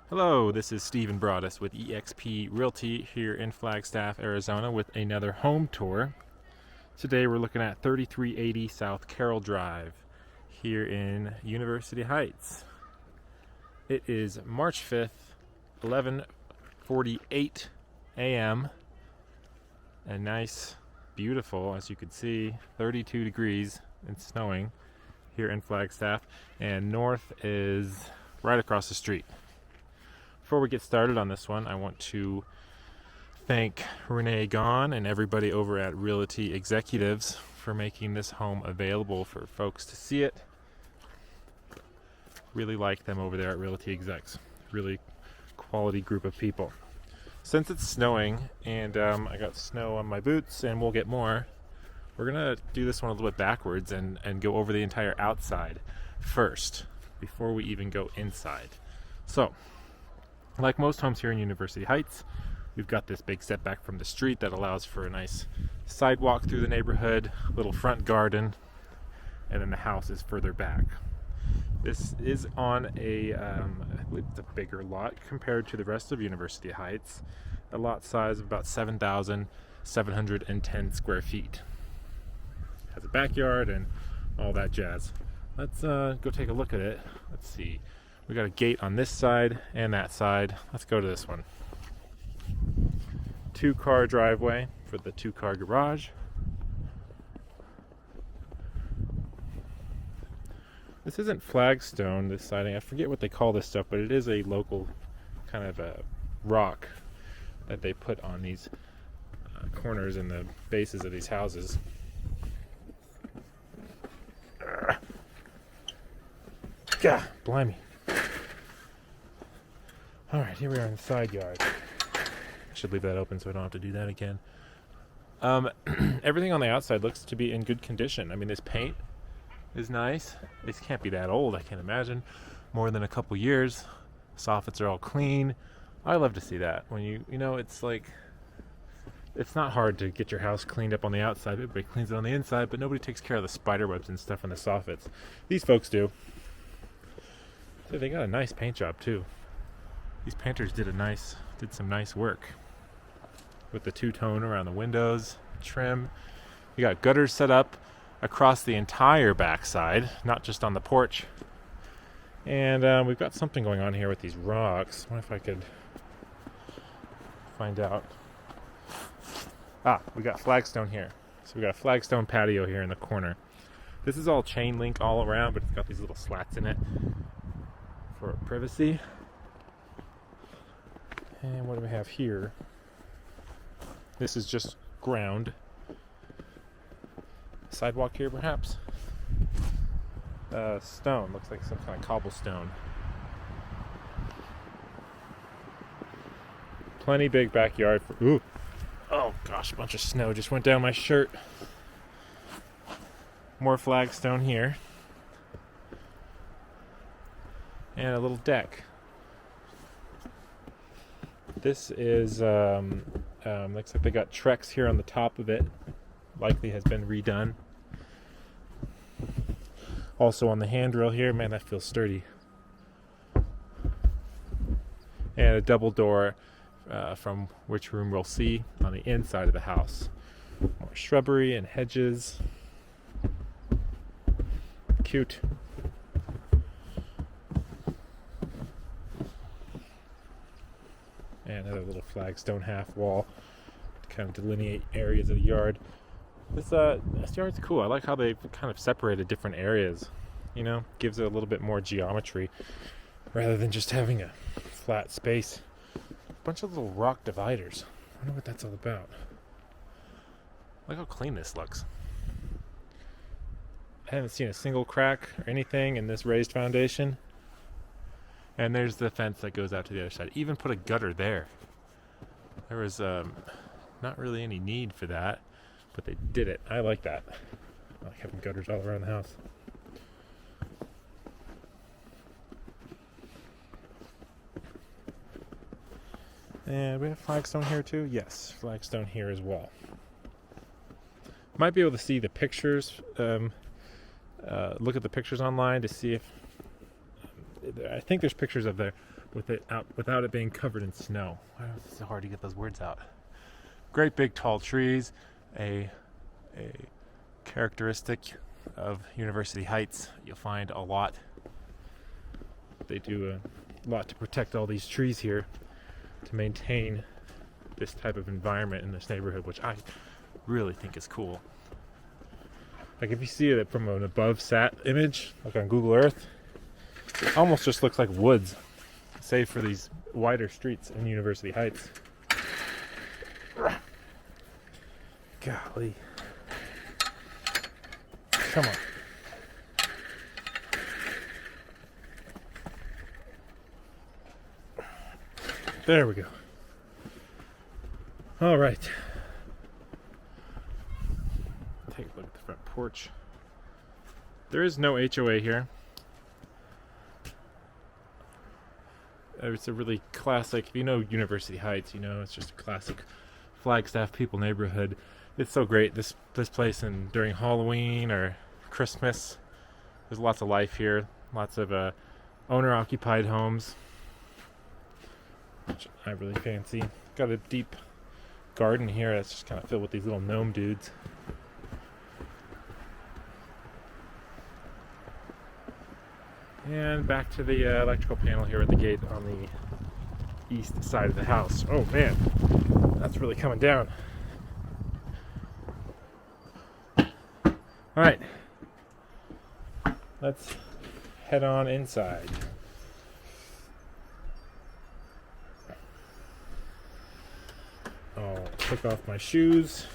Hello, this is Stephen.broaddus with eXp Realty here in Flagstaff, Arizona with another home tour. Today we're looking at 3380 South Carroll Drive here in University Heights. It is March 5th, 11:48 a.m. and nice, beautiful, as you can see, 32 degrees and snowing here in Flagstaff, and north is right across the street. Before we get started on this one, I want to thank Renee Gaun and everybody over at Realty Executives for making this home available for folks to see it. Really like them over there at Realty Execs. Really quality group of people. Since it's snowing and I got snow on my boots and we'll get more, we're going to do this one a little bit backwards and go over the entire outside first before we even go inside. So, like most homes here in University Heights, we've got this big setback from the street that allows for a nice sidewalk through the neighborhood, little front garden, and then the house is further back. This is on it's a bigger lot compared to the rest of University Heights, a lot size of about 7,710 square feet. Has a backyard and all that jazz. Let's go take a look at it. Let's see. We got a gate on this side and that side. Let's go to this one. 2-car driveway for the 2-car garage. This isn't flagstone, this siding. I forget what they call this stuff, but it is a local kind of a rock that they put on these corners and the bases of these houses. Gah, blimey. Alright, here we are in the side yard. I should leave that open so I don't have to do that again. Everything on the outside looks to be in good condition. I mean, this paint is nice. It can't be that old, I can't imagine. More than a couple years. Soffits are all clean. I love to see that. When you know, it's like, it's not hard to get your house cleaned up on the outside. Everybody cleans it on the inside, but nobody takes care of the spider webs and stuff in the soffits. These folks do. So they got a nice paint job too. These painters did some nice work with the two-tone around the windows, trim. You got gutters set up across the entire backside, not just on the porch. And we've got something going on here with these rocks. I wonder if I could find out. We got flagstone here. So we got a flagstone patio here in the corner. This is all chain link all around, but it's got these little slats in it for privacy. And what do we have here? This is just ground. Sidewalk here, perhaps? Stone. Looks like some kind of cobblestone. Plenty big backyard. Ooh. Oh gosh, a bunch of snow just went down my shirt. More flagstone here. And a little deck. This is, looks like they got Trex here on the top of it. Likely has been redone. Also on the handrail here, man, that feels sturdy. And a double door from which room we'll see on the inside of the house. More shrubbery and hedges. Cute. And another little flagstone half wall to kind of delineate areas of the yard. This yard's cool. I like how they kind of separated different areas. You know, gives it a little bit more geometry rather than just having a flat space. A bunch of little rock dividers. I wonder what that's all about. Look how clean this looks. I haven't seen a single crack or anything in this raised foundation. And there's the fence that goes out to the other side. Even put a gutter there. There was not really any need for that, but they did it. I like that. I like having gutters all around the house. And we have flagstone here too? Yes, flagstone here as well. Might be able to see the pictures, look at the pictures online to see if, I think there's pictures of the without it being covered in snow. It's so hard to get those words out. Great big tall trees, a characteristic of University Heights. You'll find a lot. They do a lot to protect all these trees here to maintain this type of environment in this neighborhood, which I really think is cool. Like if you see it from an above sat image, like on Google Earth, it almost just looks like woods, save for these wider streets in University Heights. Golly. Come on. There we go. All right. Take a look at the front porch. There is no HOA here. It's a really classic, if you know University Heights, you know it's just a classic Flagstaff people neighborhood. It's so great, this place, and during Halloween or Christmas, there's lots of life here. Lots of owner-occupied homes, which I really fancy. Got a deep garden here that's just kind of filled with these little gnome dudes. And back to the electrical panel here at the gate on the east side of the house. Oh man, that's really coming down. All right, let's head on inside. I'll take off my shoes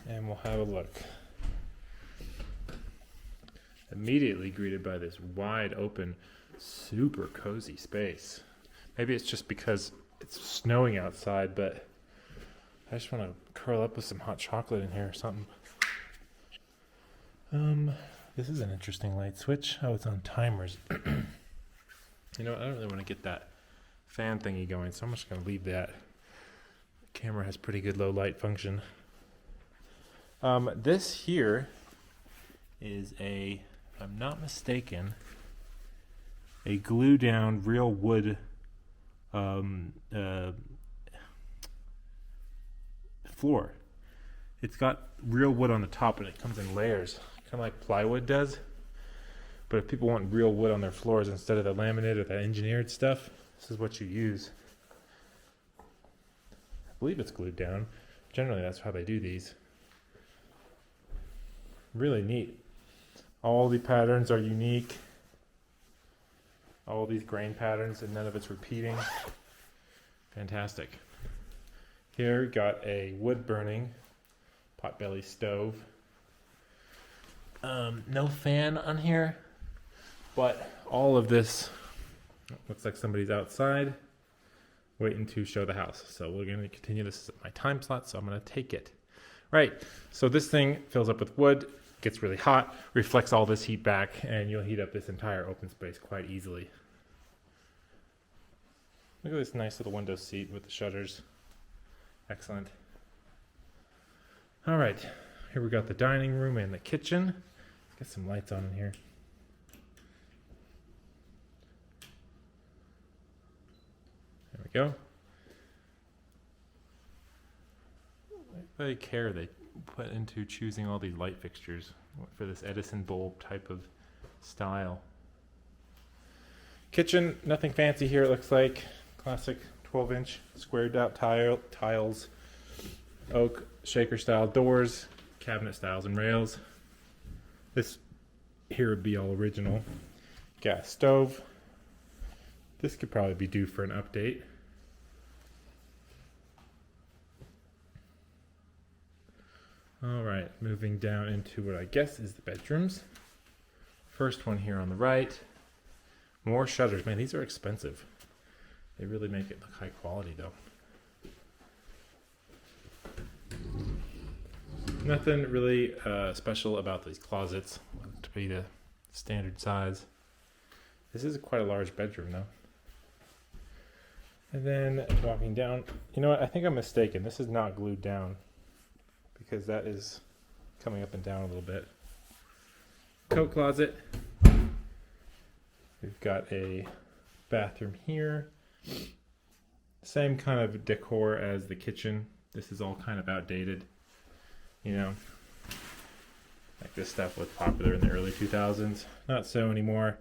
and we'll have a look. Immediately greeted by this wide open, super cozy space. Maybe it's just because it's snowing outside, but I just want to curl up with some hot chocolate in here or something. This is an interesting light switch. Oh, it's on timers. You know, I don't really want to get that fan thingy going, so I'm just going to leave that. The camera has pretty good low light function. This here is if I'm not mistaken, a glue down real wood floor. It's got real wood on the top and it comes in layers, kind of like plywood does. But if people want real wood on their floors instead of the laminate or the engineered stuff, this is what you use. I believe it's glued down. Generally that's how they do these. Really neat. All the patterns are unique. All these grain patterns, and none of it's repeating. Fantastic. Here we got a wood burning potbelly stove. No fan on here, but all of this looks like somebody's outside waiting to show the house. So we're going to continue. This is my time slot, so I'm going to take it. Right, so this thing fills up with wood, gets really hot, reflects all this heat back, and you'll heat up this entire open space quite easily. Look at this nice little window seat with the shutters. Excellent. All right, here we got the dining room and the kitchen. Let's get some lights on in here. There we go. The care they put into choosing all these light fixtures for this Edison bulb type of style. Kitchen, nothing fancy here. It looks like classic 12-inch squared out tiles, oak shaker style doors, cabinet styles and rails. This here would be all original. Gas stove. This could probably be due for an update. All right, moving down into what I guess is the bedrooms. First one here on the right. More shutters. Man, these are expensive. They really make it look high quality though. Nothing really special about these closets to be the standard size. This is quite a large bedroom though. And then walking down, you know what, I think I'm mistaken. This is not glued down because that is coming up and down a little bit. Coat closet. We've got a bathroom here. Same kind of decor as the kitchen. This is all kind of outdated, you know. Like this stuff was popular in the early 2000s. Not so anymore.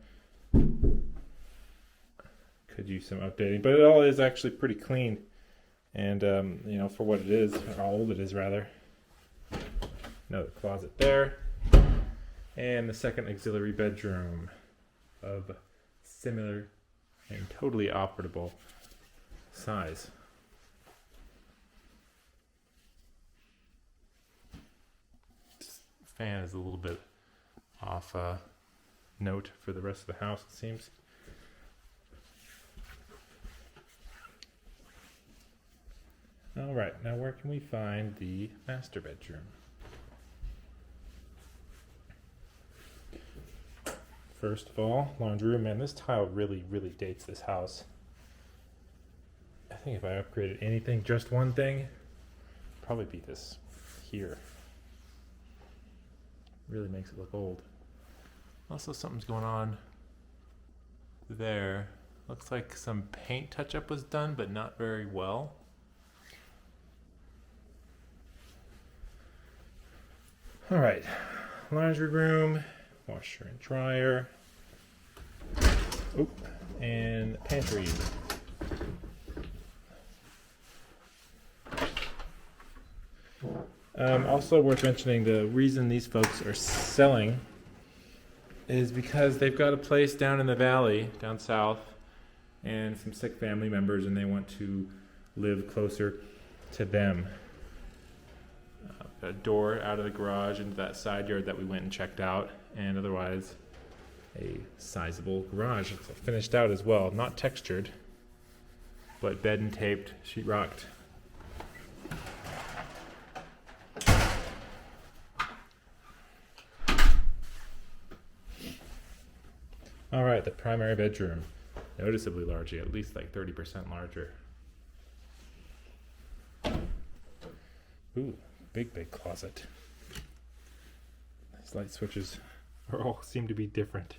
Could use some updating, but it all is actually pretty clean. And, you know, for what it is, or how old it is rather. Another closet there. And the second auxiliary bedroom of similar and totally operable size. This fan is a little bit off note for the rest of the house, it seems. All right, now where can we find the master bedroom? First of all, laundry room. Man, this tile really dates this house. I think if I upgraded anything, just one thing, probably be this here. Really makes it look old. Also, something's going on there. Looks like some paint touch-up was done, but not very well. All right, laundry room, washer and dryer, and pantry. Also worth mentioning, the reason these folks are selling is because they've got a place down in the valley, down south, and some sick family members, and they want to live closer to them. A door out of the garage into that side yard that we went and checked out, and otherwise a sizable garage. It's finished out as well, not textured, but bed and taped, sheetrocked. All right, the primary bedroom, noticeably larger, at least like 30% larger. Ooh, big closet. These light switches all seem to be different.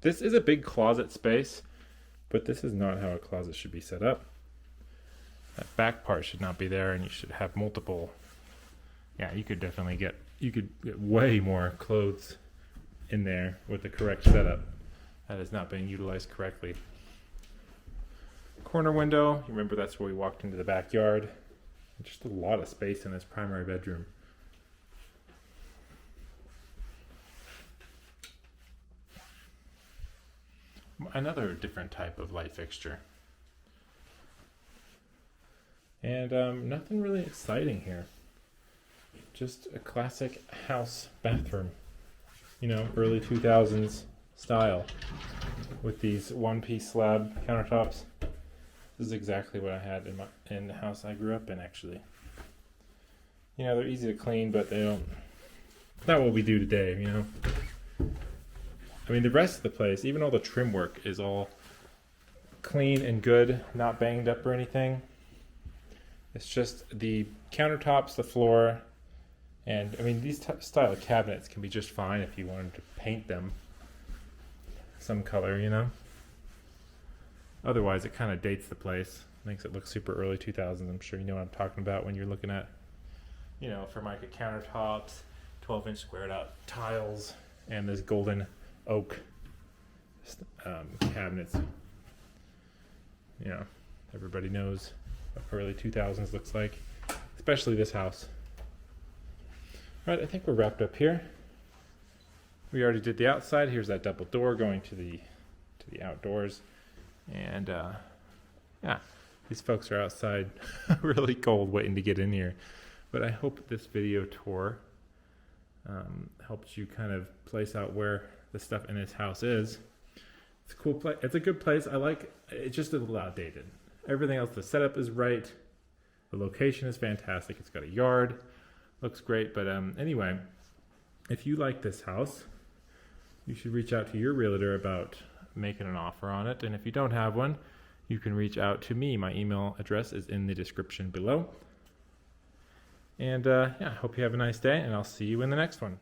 This is a big closet space, but this is not how a closet should be set up. That back part should not be there, and you should have multiple. Yeah, you could definitely get way more clothes in there with the correct setup. That is not being utilized correctly. Corner window, you remember that's where we walked into the backyard. Just a lot of space in this primary bedroom. Another different type of light fixture. And nothing really exciting here. Just a classic house bathroom. You know, early 2000s style. With these one-piece slab countertops. This is exactly what I had in the house I grew up in, actually. You know, they're easy to clean, but they don't. Not what we do today, you know. I mean, the rest of the place, even all the trim work, is all clean and good, not banged up or anything. It's just the countertops, the floor, and I mean, these style cabinets can be just fine if you wanted to paint them some color, you know. Otherwise, it kind of dates the place, makes it look super early 2000s. I'm sure you know what I'm talking about when you're looking at, you know, Formica countertops, 12-inch squared out tiles, and this golden oak cabinets. You know, everybody knows what early 2000s looks like, especially this house. All right, I think we're wrapped up here. We already did the outside. Here's that double door going to the outdoors. And yeah, these folks are outside really cold waiting to get in here. But I hope this video tour helps you kind of place out where the stuff in this house is. It's a cool place. It's a good place. I like it's just a little outdated. Everything else, the setup is right. The location is fantastic. It's got a yard. Looks great. But anyway, if you like this house, you should reach out to your realtor about making an offer on it. And if you don't have one, you can reach out to me. My email address is in the description below. And yeah, I hope you have a nice day, and I'll see you in the next one.